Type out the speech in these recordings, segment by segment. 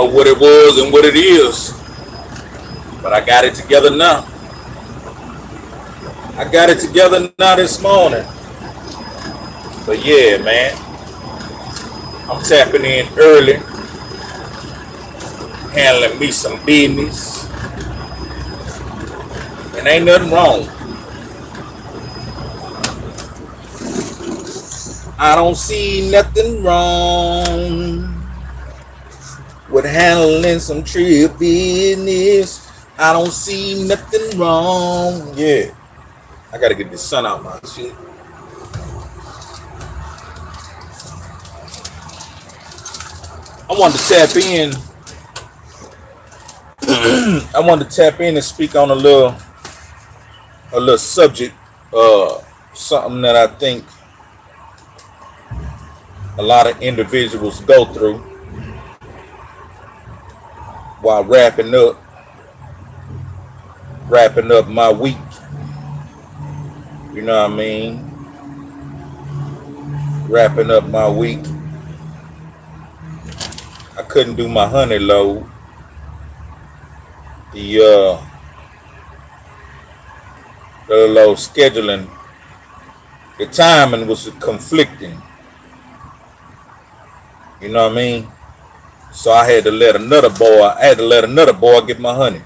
what it was and what it is, but I got it together now. I got it together now this morning. But yeah, man, I'm tapping in early, handling me some business, and ain't nothing wrong. I don't see nothing wrong with handling some trip business. I don't see nothing wrong. Yeah, I gotta get the sun out my shit. I wanted to tap in. I wanted to tap in and speak on a little subject. Something that I think a lot of individuals go through while wrapping up my week. You know what I mean? Wrapping up my week. I couldn't do my honey load. The little scheduling, the timing was conflicting. You know what I mean? So I had to let another boy get my honey.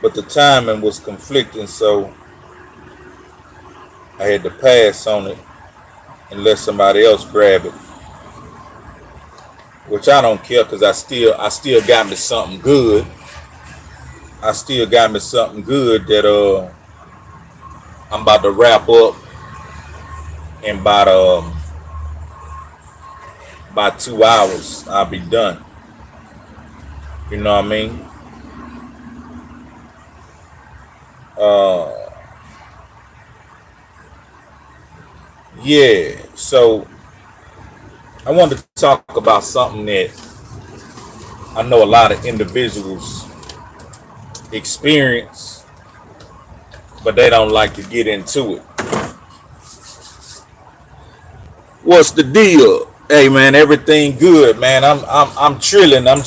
But the timing was conflicting, so I had to pass on it and let somebody else grab it. Which I don't care, because I still got me something good. I still got me something good that I'm about to wrap up in about 2 hours. I'll be done. You know what I mean? Yeah, so I wanted to talk about something that I know a lot of individuals experience, but they don't like to get into it. What's the deal? Hey man, everything good, man. I'm trilling. I'm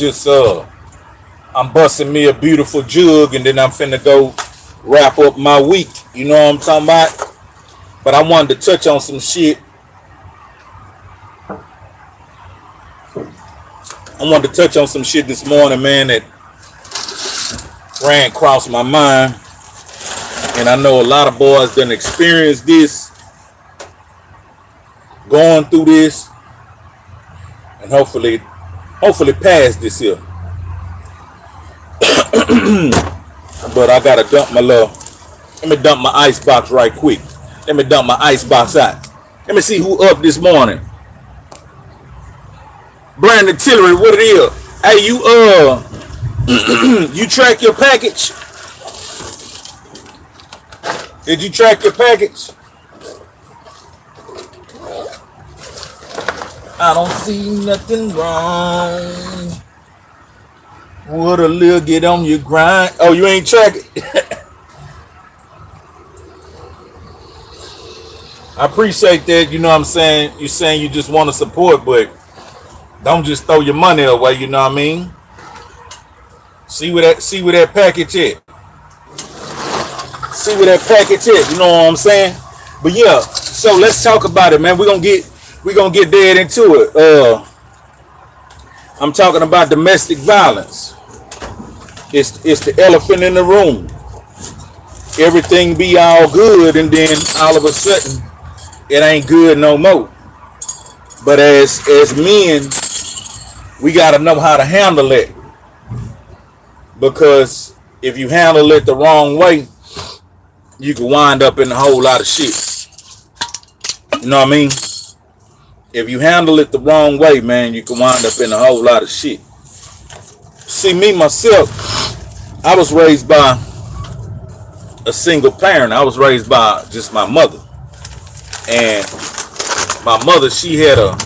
busting me a beautiful jug, and then I'm finna go wrap up my week. You know what I'm talking about? But I wanted to touch on some shit. This morning, man, that ran across my mind. And I know a lot of boys done experienced this, going through this, and hopefully pass this here. But I gotta let me dump my ice box right quick. Let me dump my ice box out. Let me see who up this morning. Brandon Tillery, what it is? Hey, you track your package? Did you track your package? I don't see nothing wrong. What a little get on your grind. Oh, you ain't tracking? I appreciate that. You know what I'm saying? You're saying you just want to support, but don't just throw your money away. You know what I mean? See where that package is. See where that package is. You know what I'm saying? But yeah, so let's talk about it, man. We're gonna get dead into it. I'm talking about domestic violence. It's the elephant in the room. Everything be all good, and then all of a sudden it ain't good no more. But as men, we gotta know how to handle it, because if you handle it the wrong way, you can wind up in a whole lot of shit. You know what I mean? If you handle it the wrong way, man, you can wind up in a whole lot of shit. See, me myself, I was raised by a single parent. I was raised by just my mother. And my mother, she had a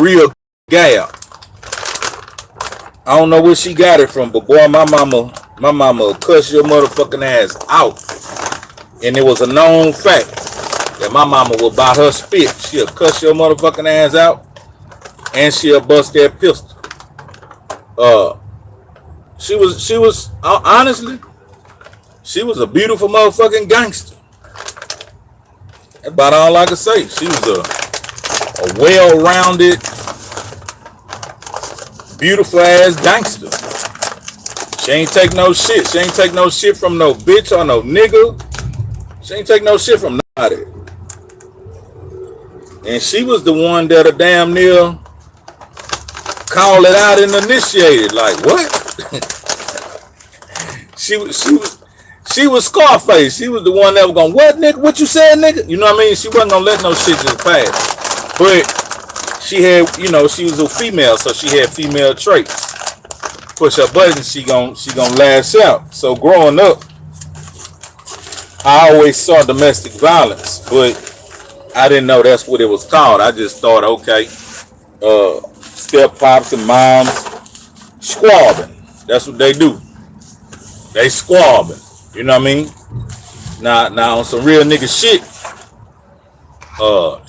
real gal. I don't know where she got it from, but boy, my mama will cuss your motherfucking ass out. And it was a known fact that my mama will buy her spit. She'll cuss your motherfucking ass out. and she'll bust that pistol. She was honestly, she was a beautiful motherfucking gangster. That's about all I can say. She was a well-rounded, beautiful ass gangster. She ain't take no shit. She ain't take no shit from no bitch or no nigga. She ain't take no shit from nobody. And she was the one that a damn near called it out and initiated. Like, what? She was Scarface. She was the one that was going, what, nigga? What you said, nigga? You know what I mean? She wasn't going to let no shit just pass. But she had, you know, she was a female, so she had female traits. Push her button, she gonna lash out. So growing up, I always saw domestic violence, but I didn't know that's what it was called. I just thought, okay, step pops and moms squabbing. That's what they do. They squabbing. You know what I mean? Now on some real nigga shit,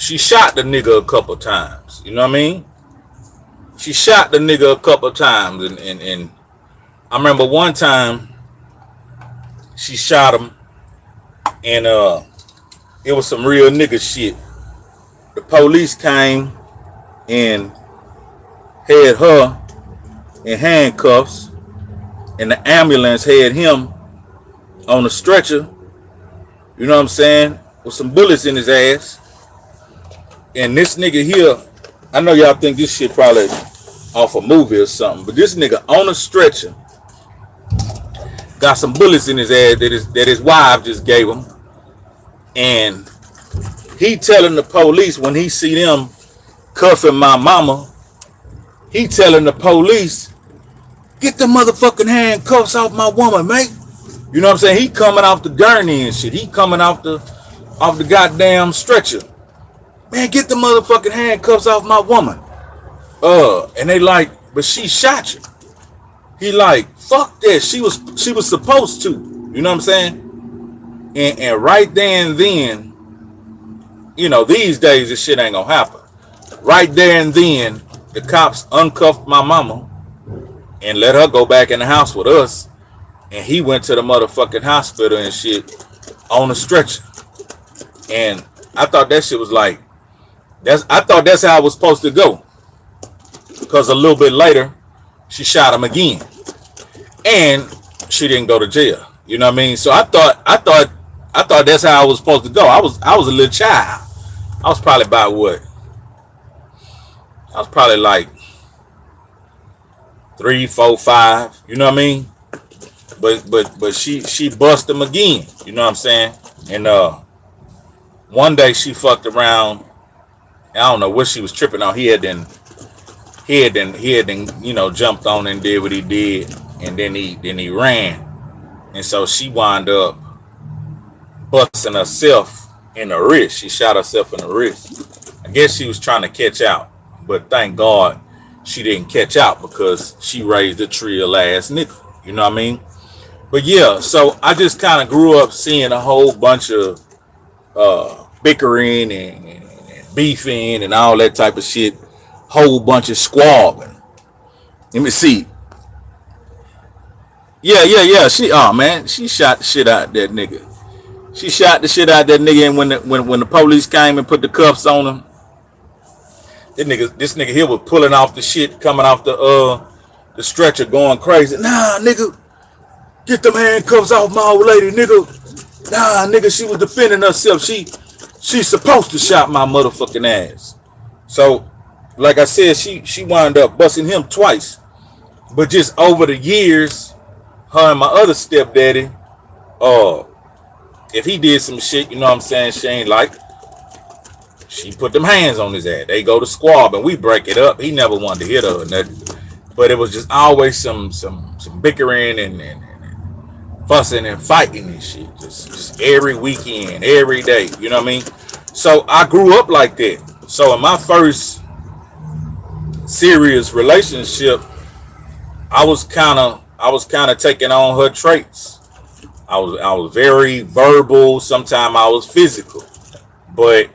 she shot the nigga a couple times. You know what I mean? She shot the nigga a couple times, and I remember one time she shot him, and it was some real nigga shit. The police came and had her in handcuffs, and the ambulance had him on a stretcher, you know what I'm saying, with some bullets in his ass. And this nigga here, I know y'all think this shit probably off a movie or something, but this nigga on a stretcher got some bullets in his ass that his wife just gave him, and he telling the police when he see them cuffing my mama, he telling the police, get the motherfucking handcuffs off my woman, mate. You know what I'm saying? He coming off the gurney and shit. He coming off the goddamn stretcher. Man, get the motherfucking handcuffs off my woman. And they like, but she shot you. He like, fuck that. She was supposed to. You know what I'm saying? And right there and then, you know, these days this shit ain't gonna happen. Right there and then, the cops uncuffed my mama and let her go back in the house with us. And he went to the motherfucking hospital and shit on a stretcher. And I thought that shit was like, I thought that's how it was supposed to go. Because a little bit later, she shot him again. And she didn't go to jail. You know what I mean? So I thought that's how it was supposed to go. I was a little child. I was probably about what? I was probably like 3, 4, 5. You know what I mean? But she bust him again. You know what I'm saying? And one day she fucked around. I don't know what she was tripping on. He had then you know, jumped on and did what he did, and then he ran. And so she wound up busting herself in the wrist. She shot herself in the wrist. I guess she was trying to catch out, but thank God she didn't catch out because she raised a trill ass nigga. You know what I mean? But yeah, so I just kind of grew up seeing a whole bunch of bickering and beefing and all that type of shit. Whole bunch of squabbling. Let me see. Yeah. She shot the shit out that nigga. She shot the shit out that nigga, and when the police came and put the cuffs on him, this nigga here was pulling off the shit, coming off the stretcher, going crazy. Nah, nigga, get them handcuffs off my old lady, nigga. Nah, nigga, she was defending herself. She's supposed to shot my motherfucking ass. So, like I said, she wound up busting him twice. But just over the years, her and my other stepdaddy, if he did some shit, you know what I'm saying, she ain't like, she put them hands on his ass. They go to squab and we break it up. He never wanted to hit her or nothing. But it was just always some bickering and fussing and fighting and shit. Just every weekend, every day. You know what I mean? So I grew up like that. So in my first serious relationship, I was kind of taking on her traits. I was very verbal. Sometimes I was physical, but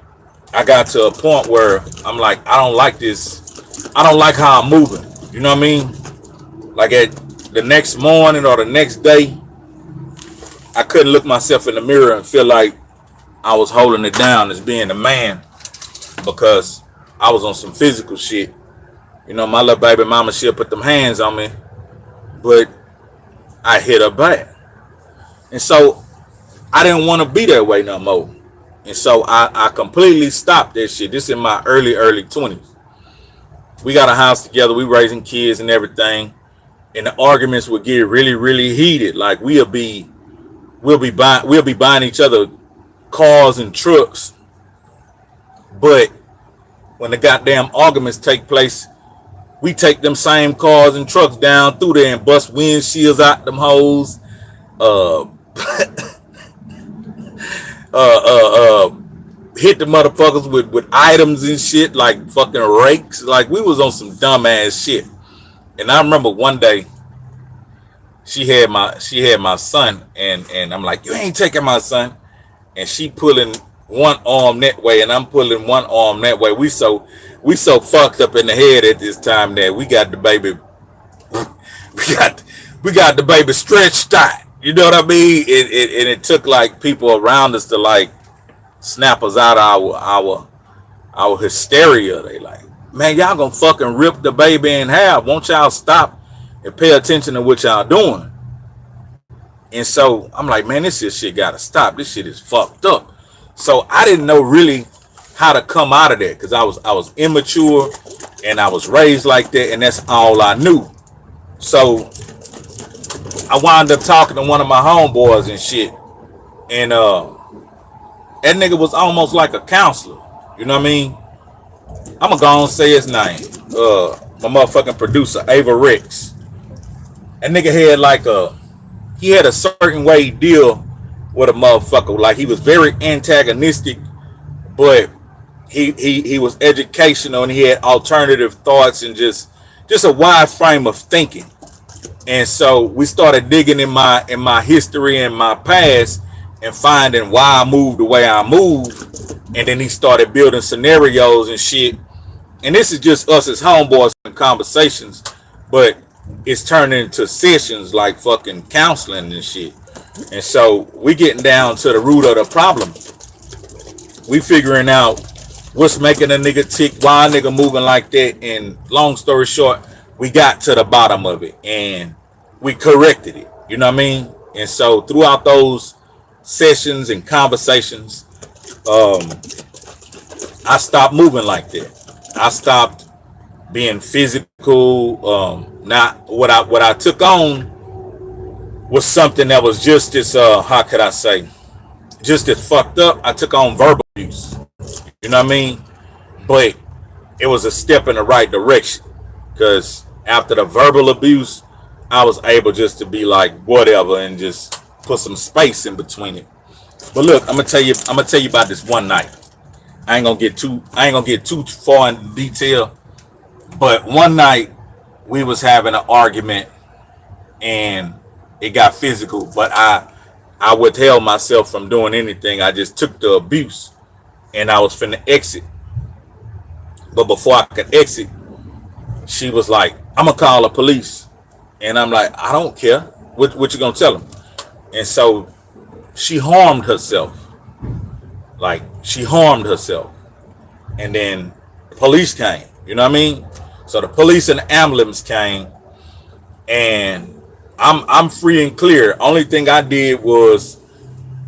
I got to a point where I'm like, I don't like this I don't like how I'm moving. You know what I mean? Like at the next morning or the next day, I couldn't look myself in the mirror and feel like I was holding it down as being a man because I was on some physical shit. You know, my little baby mama, she'll put them hands on me, but I hit her back. And so I didn't want to be that way no more. And so I completely stopped that shit. This in my early 20s. We got a house together. We raising kids and everything. And the arguments would get really, really heated. Like we'll be buying each other cars and trucks. But when the goddamn arguments take place, we take them same cars and trucks down through there and bust windshields out them hoes. Uh, hit the motherfuckers with items and shit like fucking rakes. Like we was on some dumb ass shit. And I remember one day she had my son and I'm like, you ain't taking my son. And she pulling one arm that way and I'm pulling one arm that way. We so fucked up in the head at this time that we got the baby we got the baby stretched out. You know what I mean? It took like people around us to like snap us out of our hysteria. They like, man, y'all gonna fucking rip the baby in half. Won't y'all stop and pay attention to what y'all doing? And so I'm like, man, this shit gotta stop. This shit is fucked up. So I didn't know really how to come out of that because I was immature and I was raised like that, and that's all I knew. So I wound up talking to one of my homeboys and shit, and that nigga was almost like a counselor. You know what I mean? I'm gonna go and say his name. My motherfucking producer, Ava Rex. That nigga had he had a certain way he deal with a motherfucker. Like he was very antagonistic, but he was educational and he had alternative thoughts and just a wide frame of thinking. And so we started digging in my history and my past and finding why I moved the way I moved. And then he started building scenarios and shit. And this is just us as homeboys and conversations, but it's turning into sessions like fucking counseling and shit. And so we getting down to the root of the problem. We figuring out what's making a nigga tick, why a nigga moving like that. And long story short, we got to the bottom of it and we corrected it. You know what I mean? And so throughout those sessions and conversations, I stopped moving like that. I stopped being physical. Not what I took on was something that was just as how could I say, just as fucked up. I took on verbal abuse. You know what I mean? But it was a step in the right direction because after the verbal abuse, I was able just to be like whatever and just put some space in between it. But look, I'm gonna tell you about this one night. I ain't gonna get too far into detail, but one night we was having an argument and it got physical, but I withheld myself from doing anything. I just took the abuse and I was finna exit. But before I could exit, she was like, I'm gonna call the police. And I'm like, I don't care. What you gonna tell them? And so she harmed herself. Like she harmed herself. And then the police came. You know what I mean? So the police and the ambulance came, and I'm free and clear. Only thing I did was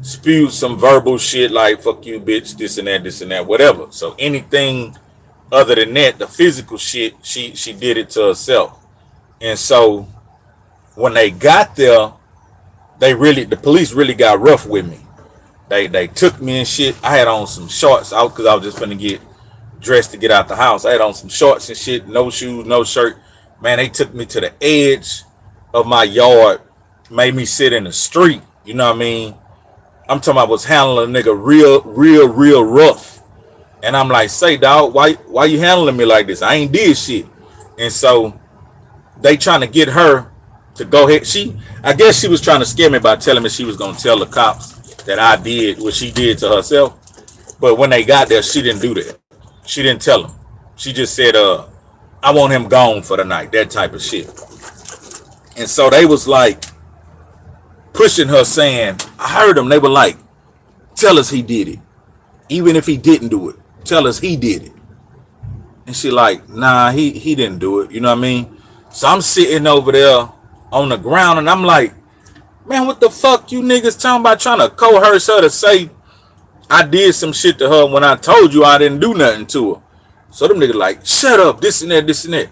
spew some verbal shit like fuck you bitch, this and that, whatever. So anything other than that, the physical shit, she did it to herself. And so when they got there, the police really got rough with me. They took me and shit. I had on some shorts out because I was just finna get dressed to get out the house. I had on some shorts and shit, no shoes, no shirt. Man, they took me to the edge of my yard, made me sit in the street. You know what I mean? I'm talking about was handling a nigga real rough. And I'm like, say dog, why you handling me like this? I ain't did shit. And so they trying to get her to go ahead. I guess she was trying to scare me by telling me she was gonna tell the cops that I did what she did to herself. But when they got there, she didn't do that. She didn't tell them. She just said, I want him gone for the night, that type of shit. And so they was like pushing her, saying, I heard them, they were like, tell us he did it. Even if he didn't do it, tell us he did it. And she like, nah, he didn't do it. You know what I mean? So I'm sitting over there on the ground and I'm like, man, what the fuck you niggas talking about, trying to coerce her to say I did some shit to her when I told you I didn't do nothing to her. So them niggas like, shut up, this and that, this and that.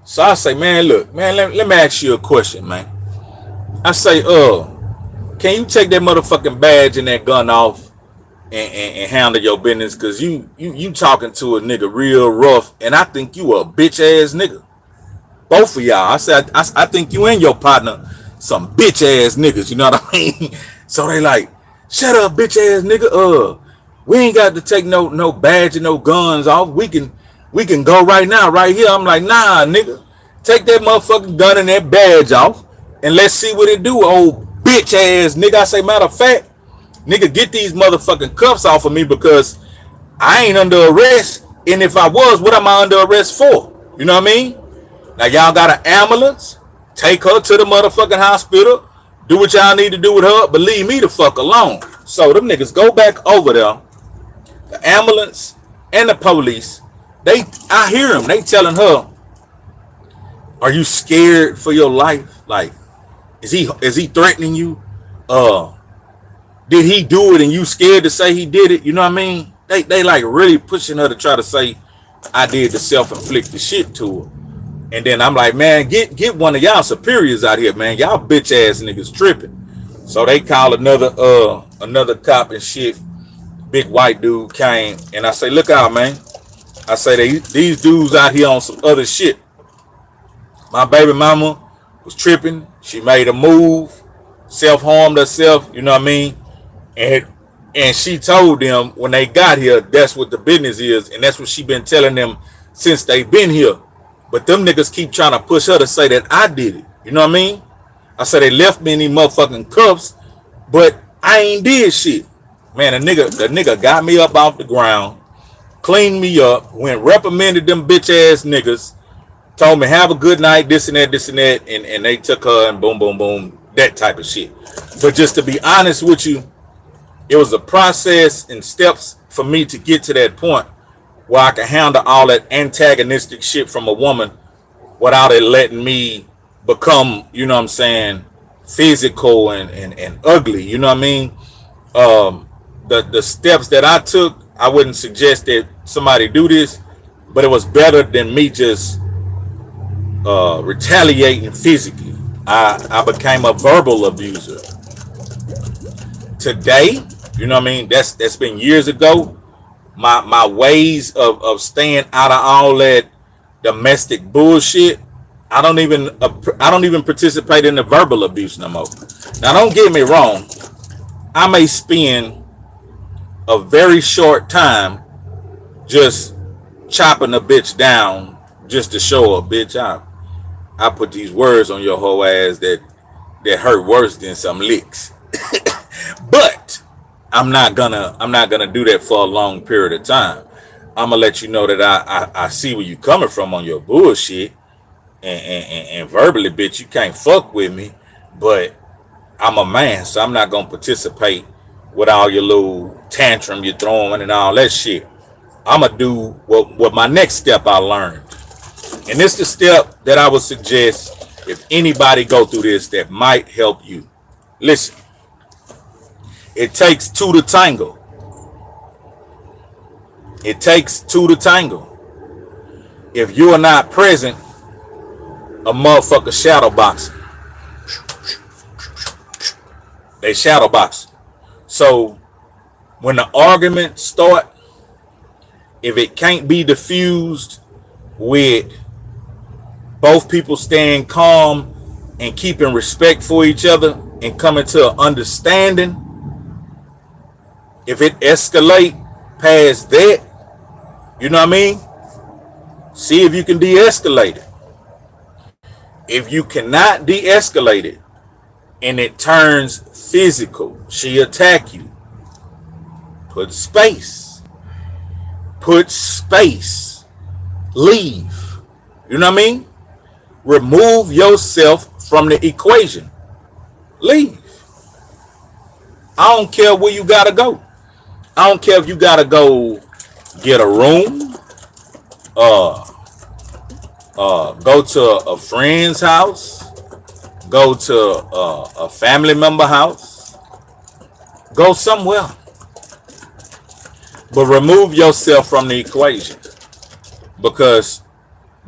So I say, man, look, man, let me ask you a question, man. I say, can you take that motherfucking badge and that gun off and handle your business? Cause you talking to a nigga real rough, and I think you a bitch ass nigga. Both of y'all. I said, I think you and your partner some bitch ass niggas. You know what I mean? So they like, shut up, bitch ass nigga. We ain't got to take no badge and no guns off. We can go right now, right here. I'm like, nah, nigga. Take that motherfucking gun and that badge off, and let's see what it do, old bitch ass nigga. I say, matter of fact, nigga, get these motherfucking cuffs off of me, because I ain't under arrest. And if I was, what am I under arrest for? You know what I mean? Now y'all got an ambulance. Take her to the motherfucking hospital. Do what y'all need to do with her, but leave me the fuck alone. So them niggas go back over there. The ambulance and the police, I hear them. They telling her, are you scared for your life? Like, is he threatening you? Did he do it and you scared to say he did it? You know what I mean? They like really pushing her to try to say I did the self-inflicted shit to her. And then I'm like, man, get one of y'all superiors out here, man. Y'all bitch ass niggas tripping. So they call another cop and shit. Big white dude came, and I say, look out, man. I say, these dudes out here on some other shit. My baby mama was tripping. She made a move, self-harmed herself, you know what I mean? And she told them when they got here, that's what the business is, and that's what she been telling them since they been here. But them niggas keep trying to push her to say that I did it. You know what I mean? I said they left me in these motherfucking cuffs, but I ain't did shit. Man, the nigga got me up off the ground, cleaned me up, went reprimanded them bitch ass niggas, told me have a good night, this and that, and they took her and boom, boom, boom, that type of shit. But just to be honest with you, it was a process and steps for me to get to that point where I can handle all that antagonistic shit from a woman without it letting me become, you know what I'm saying, physical and ugly, you know what I mean? The steps that I took, I wouldn't suggest that somebody do this, but it was better than me just retaliating physically. I became a verbal abuser. Today, you know what I mean, that's been years ago. My ways of staying out of all that domestic bullshit, I don't even participate in the verbal abuse no more. Now don't get me wrong, I may spend a very short time just chopping a bitch down just to show a bitch I put these words on your whole ass that hurt worse than some licks. But I'm not gonna do that for a long period of time. I'm gonna let you know that I see where you coming from on your bullshit, and verbally, bitch, you can't fuck with me, but I'm a man, so I'm not gonna participate with all your little tantrum you're throwing and all that shit. I'm gonna do what my next step I learned, and this is the step that I would suggest if anybody go through this that might help you. Listen. It takes two to tango. It takes two to tango. If you are not present, a motherfucker shadow boxing. They shadow box. So when the argument start, if it can't be diffused with both people staying calm and keeping respect for each other and coming to an understanding, if it escalate past that, you know what I mean? See if you can de-escalate it. If you cannot de-escalate it and it turns physical, she attack you, put space, leave. You know what I mean? Remove yourself from the equation. Leave. I don't care where you gotta go. I don't care if you gotta go get a room, go to a friend's house, go to a family member house, go somewhere. But remove yourself from the equation, because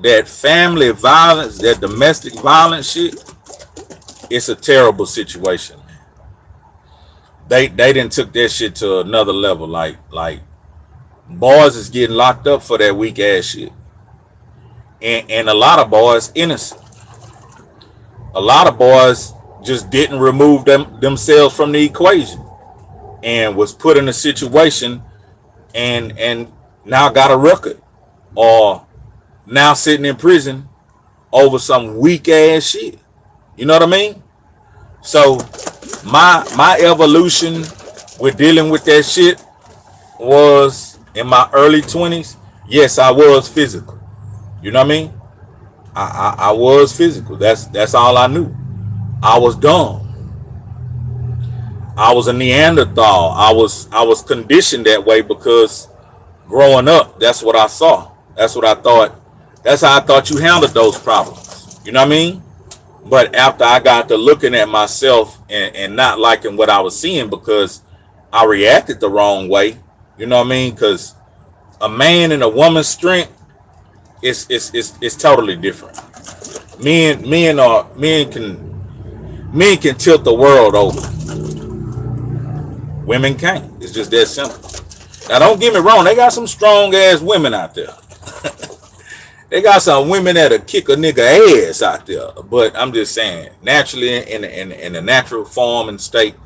that family violence, that domestic violence shit, it's a terrible situation. They didn't took that shit to another level. Like boys is getting locked up for that weak ass shit, and a lot of boys innocent. A lot of boys just didn't remove themselves from the equation and was put in a situation and now got a record, or now sitting in prison over some weak ass shit. You know what I mean? So my evolution with dealing with that shit was in my early 20s. Yes, I was physical. You know what I mean? I was physical. That's all I knew. I was dumb. I was a Neanderthal. I was conditioned that way because growing up, that's what I saw. That's what I thought. That's how I thought you handled those problems. You know what I mean? But after I got to looking at myself and not liking what I was seeing because I reacted the wrong way. You know what I mean? Because a man and a woman's strength is totally different. Men can tilt the world over. Women can't. It's just that simple. Now don't get me wrong, they got some strong ass women out there. They got some women that'll kick a nigga ass out there. But I'm just saying, naturally in the natural form and state,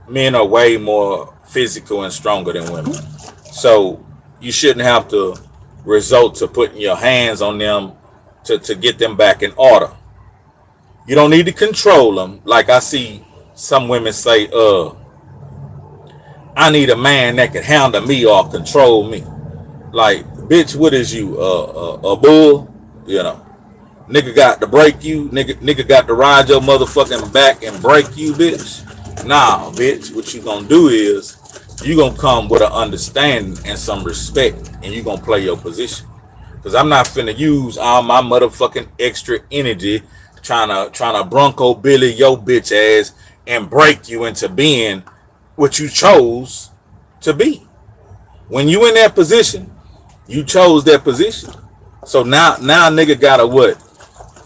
men are way more physical and stronger than women. So you shouldn't have to resort to putting your hands on them to get them back in order. You don't need to control them. Like I see some women say, I need a man that can handle me or control me. Like, bitch, what is you, a bull? You know, nigga got to break you. Nigga got to ride your motherfucking back and break you, bitch. Nah, bitch, what you gonna do is you gonna come with an understanding and some respect, and you gonna play your position. Cause I'm not finna use all my motherfucking extra energy trying to Bronco Billy your bitch ass and break you into being what you chose to be. When you in that position, you chose that position. So now nigga gotta what?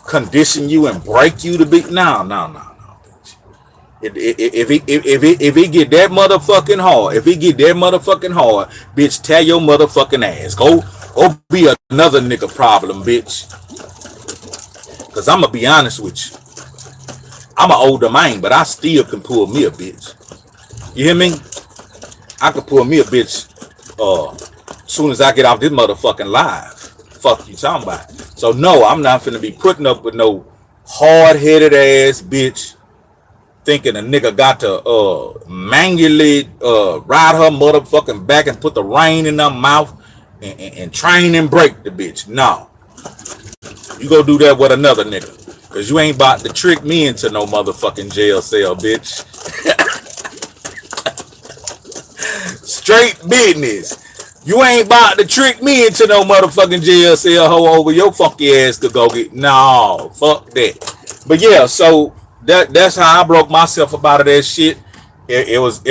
Condition you and break you to be? No. If he get that motherfucking hard, bitch, tear your motherfucking ass. Go be another nigga problem, bitch. Cause I'ma be honest with you. I'm an older man, but I still can pull me a bitch. You hear me? I can pull me a bitch soon as I get off this motherfucking live. Fuck you talking about. So no, I'm not finna be putting up with no hard-headed ass bitch thinking a nigga got to manually ride her motherfucking back and put the rein in her mouth and train and break the bitch. No. You go do that with another nigga. Cause you ain't about to trick me into no motherfucking jail cell, bitch. Straight business. You ain't about to trick me into no motherfucking jail cell hoe over your funky ass to go get. No, fuck that. But yeah, so that's how I broke myself up out of that shit. It was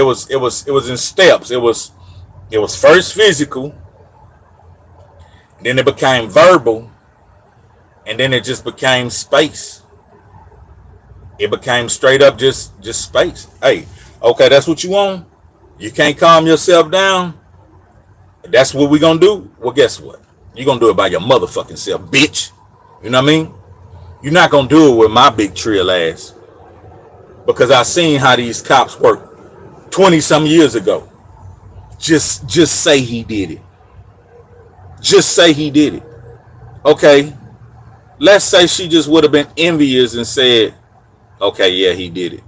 in steps. It was first physical, then it became verbal, and then it just became space. It became straight up just space. Hey, okay, that's what you want? You can't calm yourself down? That's what we gonna do? Well, guess what? You gonna do it by your motherfucking self, bitch. You know what I mean? You're not gonna do it with my big trill ass. Because I seen how these cops work 20 some years ago. Just say he did it. Just say he did it. Okay. Let's say she just would have been envious and said, okay, yeah, he did it.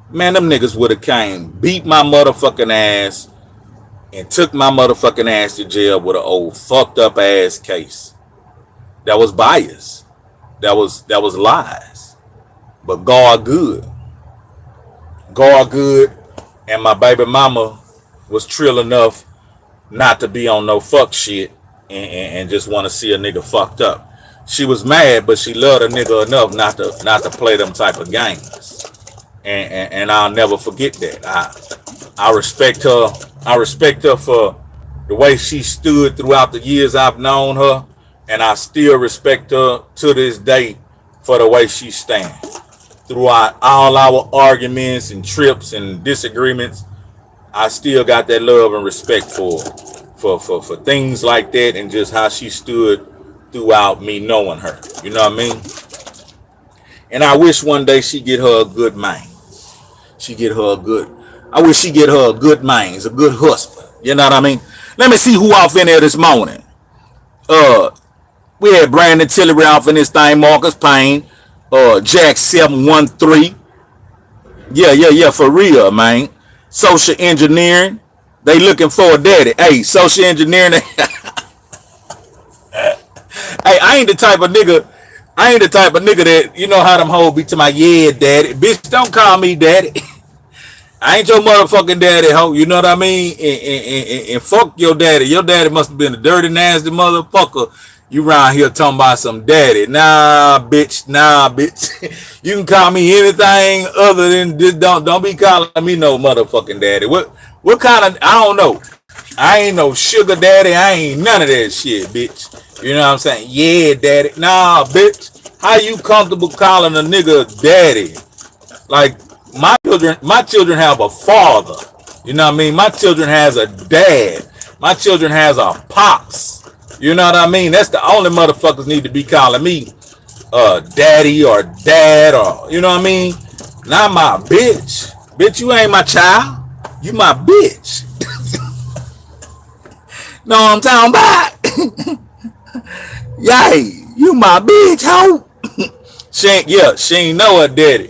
Man, them niggas would have came, beat my motherfucking ass, and took my motherfucking ass to jail with an old fucked up ass case. that was bias. That was lies. But God good. God good. And my baby mama was trill enough not to be on no fuck shit and just want to see a nigga fucked up. She was mad, but she loved a nigga enough not to play them type of games. And I'll never forget that. I respect her. I respect her for the way she stood throughout the years I've known her, and I still respect her to this day for the way she stands. Throughout all our arguments and trips and disagreements, I still got that love and respect for things like that, and just how she stood throughout me knowing her. You know what I mean? And I wish one day she get her a good man. I wish she get her a good man, a good husband. You know what I mean? Let me see who off in there this morning. We had Brandon Tillery off in this thing, Marcus Payne, Jack 713. Yeah, for real, man. Social engineering. They looking for a daddy. Hey, social engineering. Hey, I ain't the type of nigga that, you know how them hoes be to my, yeah, daddy. Bitch, don't call me daddy. I ain't your motherfucking daddy, ho. You know what I mean? And fuck your daddy. Your daddy must have been a dirty, nasty motherfucker. You around here talking about some daddy. Nah, bitch. You can call me anything other than this. Don't be calling me no motherfucking daddy. What kind of, I don't know. I ain't no sugar daddy. I ain't none of that shit, bitch. You know what I'm saying? Yeah, daddy. Nah, bitch. How you comfortable calling a nigga daddy? Like, my children have a father. You know what I mean? My children has a dad. My children has a pops. You know what I mean? That's the only motherfuckers need to be calling me daddy or dad, or, you know what I mean? Not my bitch. Bitch, you ain't my child. You my bitch. Know what I'm talking about? Yay, you my bitch, hoe. She ain't know her daddy.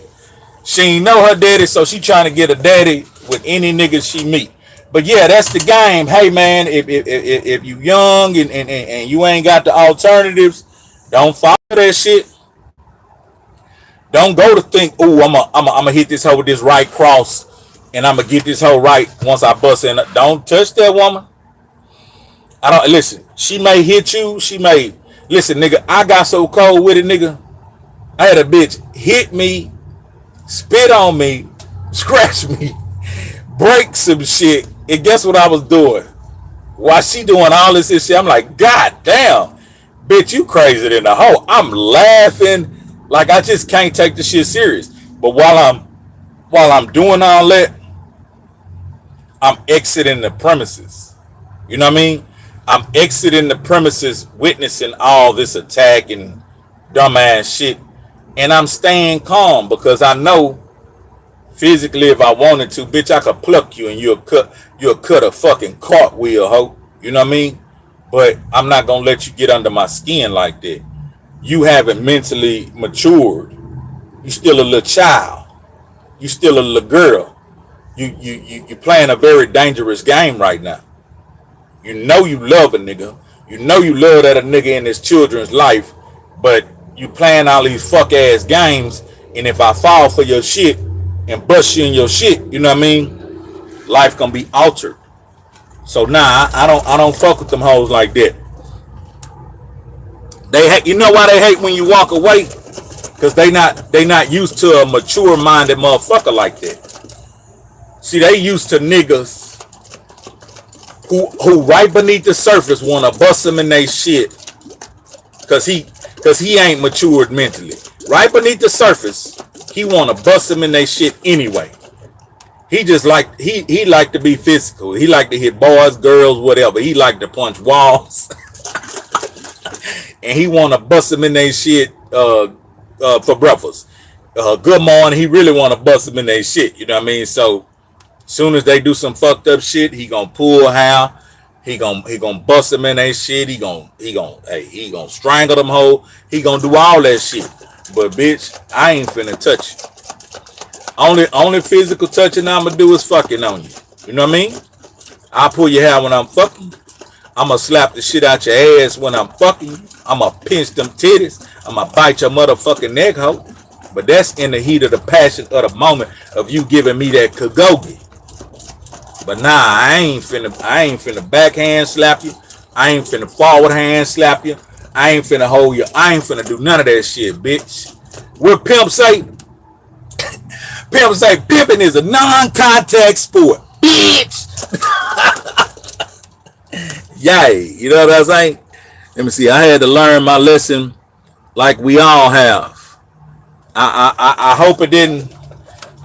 She ain't know her daddy, so she trying to get a daddy with any nigga she meet. But yeah, that's the game. Hey man, if you young and you ain't got the alternatives, don't follow that shit. Don't go to think, oh, I'm hit this hoe with this right cross, and I'm gonna get this hoe right once I bust in. Don't touch that woman. I don't listen. She may hit you. She may listen, nigga. I got so cold with it, nigga. I had a bitch hit me, spit on me, scratch me, break some shit, and guess what I was doing? While she doing all this shit, I'm like, God damn, bitch, you crazy than a hoe. I'm laughing like I just can't take the shit serious. But while I'm doing all that, I'm exiting the premises. You know what I mean? I'm exiting the premises, witnessing all this attack and dumbass shit, and I'm staying calm because I know physically, if I wanted to, bitch, I could pluck you and you'll cut a fucking cartwheel, ho. You know what I mean? But I'm not gonna let you get under my skin like that. You haven't mentally matured. You still a little child. You still a little girl. You playing a very dangerous game right now. You know you love a nigga. You know you love that a nigga in his children's life, but you playing all these fuck ass games, and if I fall for your shit and bust you in your shit, you know what I mean? Life gonna be altered. So nah, I don't fuck with them hoes like that. They hate, you know why they hate when you walk away? Cause they not used to a mature minded motherfucker like that. See, they used to niggas who right beneath the surface wanna bust them in they shit. Cause he ain't matured mentally. Right beneath the surface, he wanna bust them in they shit anyway. He just like he like to be physical. He like to hit boys, girls, whatever. He like to punch walls. And he wanna bust them in they shit for breakfast. Good morning. He really wanna bust them in they shit. You know what I mean? So soon as they do some fucked up shit, he gonna pull how. He gonna bust them in that shit. He gonna strangle them hoe. He gonna do all that shit. But bitch, I ain't finna touch you. Only physical touching I'ma do is fucking on you. You know what I mean? I pull your hair when I'm fucking. I'ma slap the shit out your ass when I'm fucking you. I'ma pinch them titties. I'ma bite your motherfucking neck, hoe. But that's in the heat of the passion of the moment of you giving me that kagogi. But nah, I ain't finna backhand slap you. I ain't finna forward hand slap you. I ain't finna hold you. I ain't finna do none of that shit, bitch. What Pimp say? Pimp say pimping is a non-contact sport, bitch. Yay, you know what I'm saying? Let me see. I had to learn my lesson like we all have. I hope it didn't.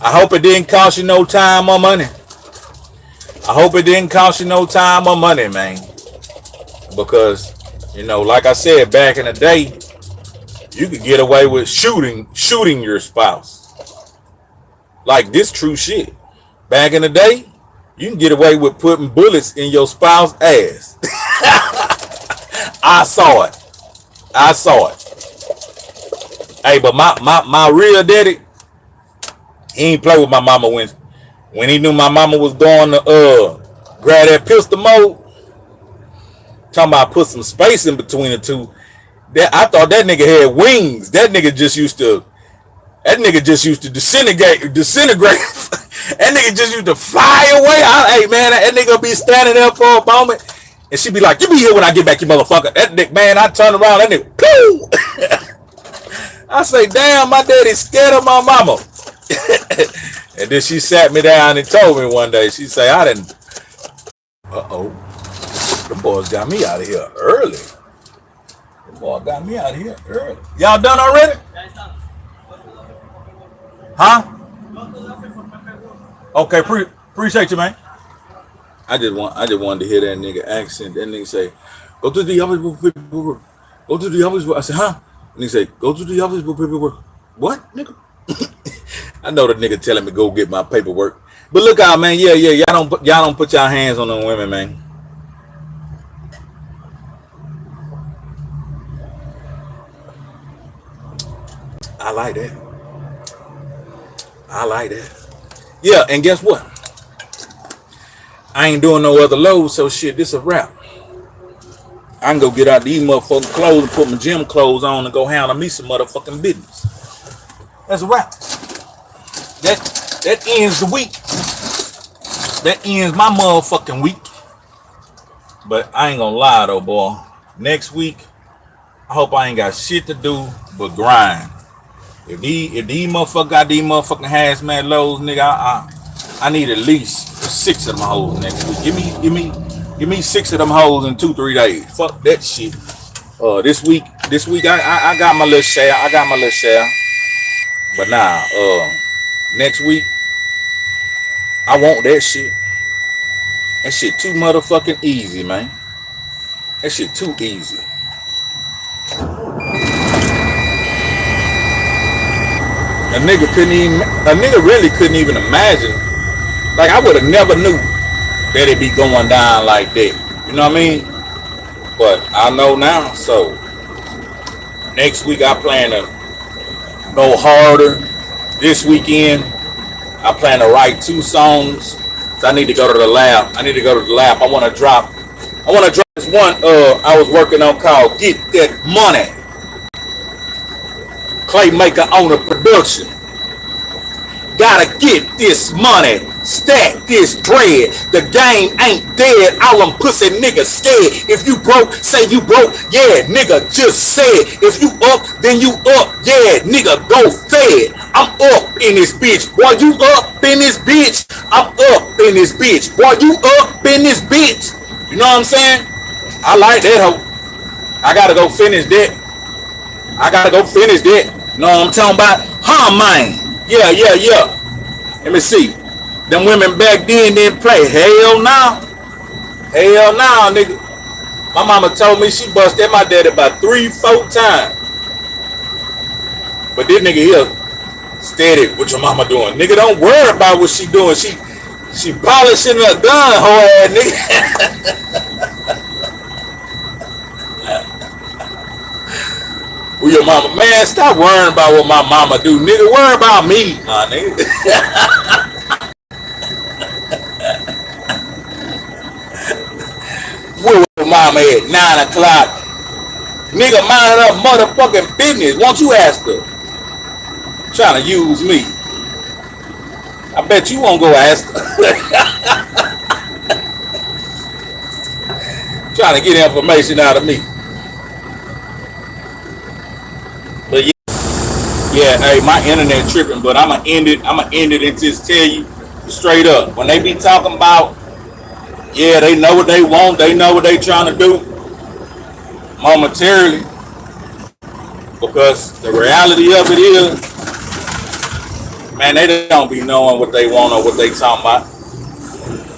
I hope it didn't cost you no time or money. I hope it didn't cost you no time or money, man. Because, you know, like I said, back in the day, you could get away with shooting your spouse. Like this true shit. Back in the day, you can get away with putting bullets in your spouse's ass. I saw it. I saw it. Hey, but my real daddy, he ain't play with my mama when he knew my mama was going to grab that pistol mode. Talking about put some space in between the two. That I thought that nigga had wings. That nigga just used to disintegrate. That nigga just used to fly away. Hey man, that nigga be standing there for a moment, and she be like, "You be here when I get back, you motherfucker." That nigga, man, I turn around, that nigga, pooh. I say, "Damn, my daddy's scared of my mama." And then she sat me down and told me one day. She say, "I didn't." The boys got me out of here early. The boy got me out of here early. Y'all done already? Huh? Okay, appreciate you, man. I just wanted to hear that nigga accent. That nigga say, "Go to the office for paperwork. Go to the office." I said, "Huh?" And he say, "Go to the office for paperwork." What, nigga? I know the nigga telling me go get my paperwork. But look out, man. Yeah. Y'all don't put y'all hands on them women, man. I like that. I like that. Yeah, and guess what? I ain't doing no other loads, so shit, this a wrap. I can go get out these motherfucking clothes and put my gym clothes on and go handle me some motherfucking business. That's a wrap. That ends the week. That ends my motherfucking week. But I ain't gonna lie though, boy. Next week, I hope I ain't got shit to do but grind. If these motherfuckers got these motherfucking hazmat loads, nigga, I need at least 6 of them hoes next week. Give me 6 of them hoes in 2-3 days. Fuck that shit. This week I got my little share. But nah, next week I want that shit. That shit too motherfucking easy, man. That shit too easy. A nigga really couldn't even imagine. Like I would have never knew that it be going down like that. You know what I mean? But I know now. So next week I plan to go harder. This weekend I plan to write 2 songs. So I need to go to the lab. I want to drop this one I was working on called Get That Money. Claymaker owner production. Gotta get this money, stack this bread. The game ain't dead, all them pussy niggas scared. If you broke, say you broke, yeah, nigga, just say it. If you up, then you up, yeah, nigga, go fed. I'm up in this bitch, boy, you up in this bitch. I'm up in this bitch, boy, you up in this bitch. You know what I'm saying? I like that hoe. I gotta go finish that. You know what I'm talking about? Huh, man? Yeah. Let me see. Them women back then didn't play. Hell no, nigga. My mama told me she busted my daddy about 3-4 times. But this nigga here, steady. What your mama doing? Nigga, don't worry about what she doing. She polishing her gun, hoe ass nigga. Well, your mama, man, stop worrying about what my mama do, nigga. Worry about me, my nigga. What my me at 9 o'clock. Nigga minding her motherfucking business. Won't you ask her? Trying to use me. I bet you won't go ask her. Trying to get information out of me. But yeah, hey, my internet tripping, but I'ma end it and just tell you straight up. When they be talking about, yeah, they know what they want, they know what they trying to do momentarily. Because the reality of it is, man, they don't be knowing what they want or what they talking about.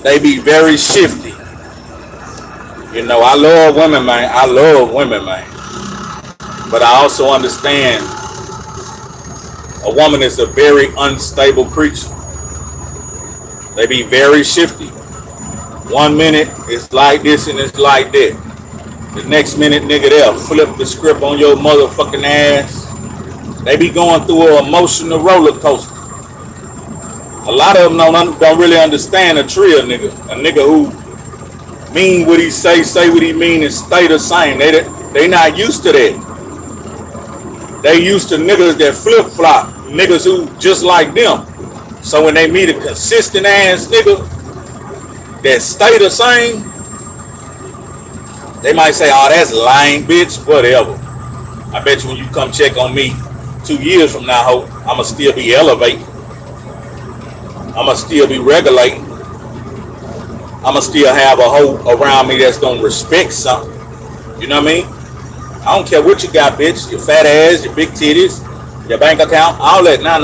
They be very shifty. You know, I love women, man. I love women, man. But I also understand a woman is a very unstable creature. They be very shifty. 1 minute it's like this and it's like that. The next minute, nigga, they'll flip the script on your motherfucking ass. They be going through an emotional roller coaster. A lot of them don't really understand a trill nigga. A nigga who mean what he say what he mean, and stay the same. They not used to that. They used to niggas that flip flop, niggas who just like them. So when they meet a consistent ass nigga that stay the same, they might say, "Oh, that's lame, bitch." Whatever. I bet you when you come check on me 2 years from now, hope I'ma still be elevating. I'ma still be regulating. I'ma still have a hoe around me that's gonna respect something. You know what I mean? I don't care what you got, bitch. Your fat ass, your big titties, your bank account, all that. Nah.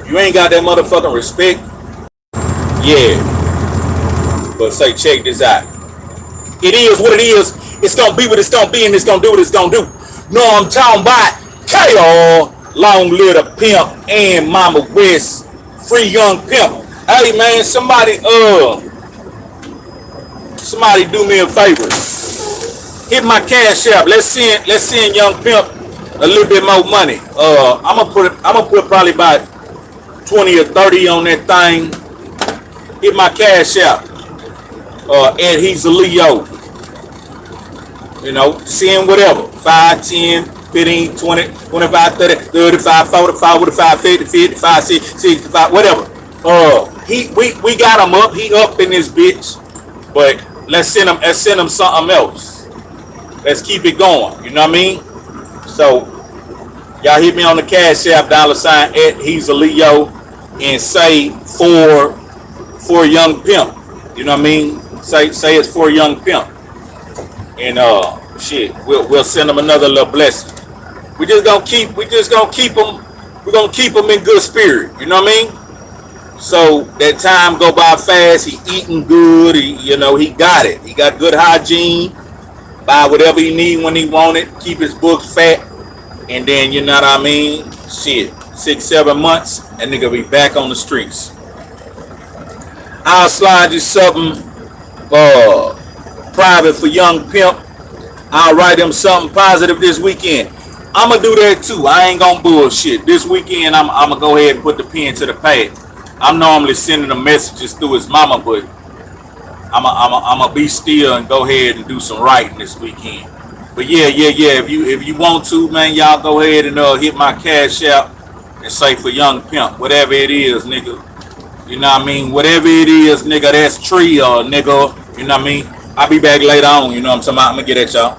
You ain't got that motherfucking respect. Yeah. But say, check this out. It is what it is. It's gonna be what it's gonna be, and it's gonna do what it's gonna do. No, I'm talking about KO, Long Live the Pimp, and Mama West, Free Young Pimp. Hey man, somebody do me a favor. Hit my cash app. Let's send Young Pimp a little bit more money. I'ma put probably about 20 or 30 on that thing. Hit my cash app. At Hezeleo. You know, send whatever. 5, 10, 15, 20, 25, 30, 35, 45, 45, 50, 55, 65, whatever. We got him up. He up in this bitch. But let's send him something else. Let's keep it going. You know what I mean? So y'all hit me on the cash app $ at Hezeleo and say for Young Pimp. You know what I mean? Say it's for Young Pimp. And shit, we'll send them another little blessing. We're gonna keep them in good spirit. You know what I mean? So that time go by fast. He eating good. He got it. He got good hygiene. Buy whatever he need when he want it. Keep his books fat. And then, you know what I mean? Shit, 6-7 months, and nigga be back on the streets. I'll slide you something private for Young Pimp. I'll write him something positive this weekend. I'ma do that too. I ain't gonna bullshit. This weekend I'ma go ahead and put the pen to the pad. I'm normally sending him messages through his mama, but I'ma be still and go ahead and do some writing this weekend. But yeah. If you want to, man, y'all go ahead and hit my cash app and say for Young Pimp, whatever it is, nigga. You know what I mean? Whatever it is, nigga, that's tree or nigga. You know what I mean? I'll be back later on. You know what I'm talking about? I'm gonna get at y'all.